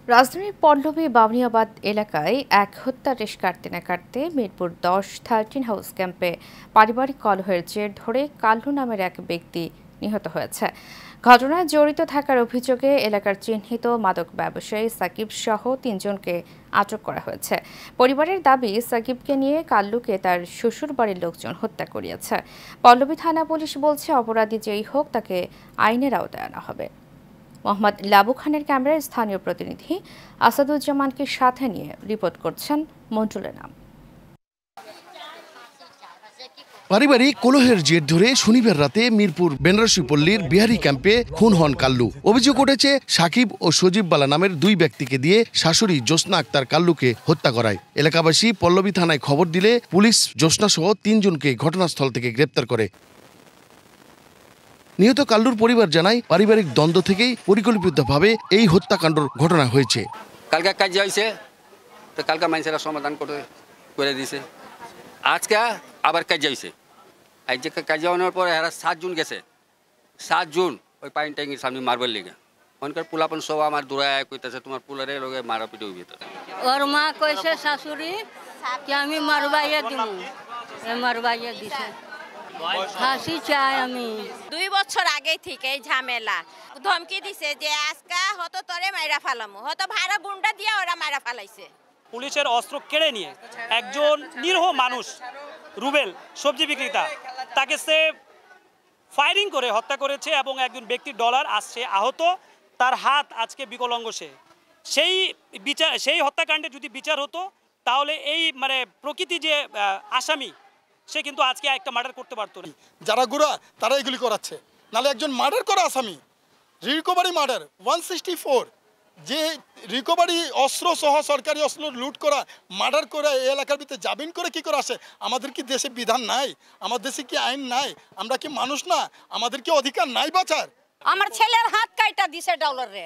রাজধানীর পল্লবী বাউনিয়াবাদ এলাকায় এক হত্যার রেশ কাটতে না কাটতে মিরপুর 10-13 হাউস ক্যাম্পে পারিবারিক কলহের জের ধরে কাল্লু নামের এক ব্যক্তি নিহত হয়েছে। ঘটনায় জড়িত থাকার অভিযোগে এলাকার চিহ্নিত মাদক ব্যবসায়ী সাকিব সহ 3 জনকে আটক করা হয়েছে। পরিবারের দাবি, সাকিবকে নিয়ে কাল্লুকে তার শ্বশুরবাড়ির লোকজন হত্যা করিয়েছে। পল্লবী থানা পুলিশ বলছে, অপরাধী যেই হোক তাকে আইনের আওতায় আনা হবে। মোহাম্মদ লাবু খানের ক্যামেরায় স্থানীয় প্রতিনিধি আসাদুজ্জামানকে সাথে নিয়ে রিপোর্ট করছেন মন্টুল এনাম। পারিবারিক কলহের জের ধরে শনিবার রাতে মিরপুর বেনারসি পল্লীর বিহারি ক্যাম্পে খুন হন কাল্লু। অভিযোগ উঠেছে, সাকিব ও সজীব বালা নামের 2 ব্যক্তিকে দিয়ে শাশুড়ি জ্যোৎস্না আক্তার কাল্লুকে হত্যা করায়। এলাকাবাসী পল্লবী থানায় খবর দিলে পুলিশ জ্যোৎস্না সহ 3 জনকে ঘটনাস্থল থেকে গ্রেপ্তার করে। নিহত কাল্লুর পরিবার জানায়, পারিবারিক দ্বন্দ্ব থেকেই পরিকল্পিতভাবে এই হত্যাকাণ্ডের ঘটনা হয়েছে। কালকে কাজ হয়েছে, তো কালকে মানুষেরা সমাধান করে দিয়েছে। আজকে আবার কাজ হয়েছে। আজকে কাজ হওয়ার পরে এরা 7 জুন গেছে। 7 জুন ওই পাইন ট্যাঙ্কির সামনে মারবার লেগে ওনকার পোলাপন সব আমার দূরায় কইতেছে, তোমার পোলারে লোকে মারাপিটি হইবে। ওর মা কইছে শাশুড়ি কি আমি মারবাইয়া দিব, মারবাইয়া দিছে। ফাঁসি চাই আমি। 2 বছর আগে থেকে ঝামেলা, ধমকি দিছে যে আজকা হতো তোরে মাইরা ফালামু, হতো ভাড়া গুন্ডা দিয়ে ওরা মাইরা ফালাইছে। পুলিশের অস্ত্র কেড়ে নিয়ে একজন নিরীহ মানুষ রুবেল সবজি বিক্রেতা, তাকে সে ফায়ারিং করে হত্যা করেছে এবং একজন ব্যক্তির ডলার আসছে আহত, তার হাত আজকে বিকলাঙ্গ। সেই হত্যাকাণ্ডে যদি বিচার হতো তাহলে এই প্রকৃতি যে আসামি, সে কিন্তু আজকে একটা মার্ডার করতে পারতো না। যারা গুড়া তারা এগুলি করাচ্ছে, নাহলে একজন মার্ডার করা আসামি, রিকভারি মার্ডার 164, যে রিকভারি অস্ত্র সহ সরকারি অস্ত্র লুট করা, মার্ডার করে এই এলাকার ভিতরে জামিন করে কি করে আসে? আমাদের কি দেশে বিধান নাই? আমার দেশে কি আইন নাই? আমরা কি মানুষ না? আমাদের কি অধিকার নাই বাঁচার? আমার ছেলের হাত কাইটা দিছে ডলার রে,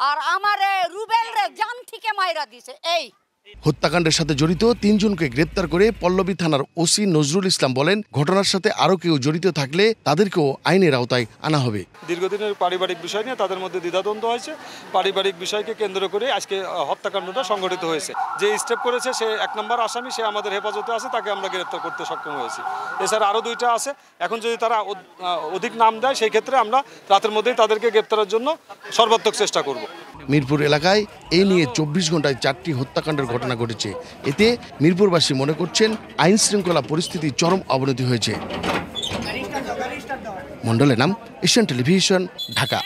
আর আমার রুবেল রে জান থেকে মাইরা দিছে। এই হত্যাকাণ্ডের সাথে জড়িত 3 জনকে গ্রেপ্তার করে পল্লবী থানার ওসি নজরুল ইসলাম বলেন, ঘটনার সাথে আরও কেউ জড়িত থাকলে তাদেরকেও আইনের আওতায় আনা হবে। দীর্ঘদিনের পারিবারিক বিষয় নিয়ে তাদের মধ্যে দ্বিধাদ্বন্দ্ব হয়েছে। পারিবারিক বিষয়কে কেন্দ্র করে আজকে হত্যাকাণ্ডটা সংঘটিত হয়েছে। যে স্টেপ করেছে সে 1 নম্বর আসামি, সে আমাদের হেফাজতে আছে, তাকে আমরা গ্রেপ্তার করতে সক্ষম হয়েছি। এছাড়া আরও 2টা আছে। এখন যদি তারা অধিক নাম দেয়, সেই ক্ষেত্রে আমরা রাতের মধ্যেই তাদেরকে গ্রেপ্তারের জন্য সর্বাত্মক চেষ্টা করব। মিরপুর এলাকায় এই নিয়ে 24 ঘন্টায় 4টি হত্যাকাণ্ডের ঘটনা ঘটেছে। এতে মিরপুরবাসী মনে করছেন আইন শৃঙ্খলা পরিস্থিতির চরম অবনতি হয়েছে। মন্ডলের নাম, এশিয়ান টেলিভিশন, ঢাকা।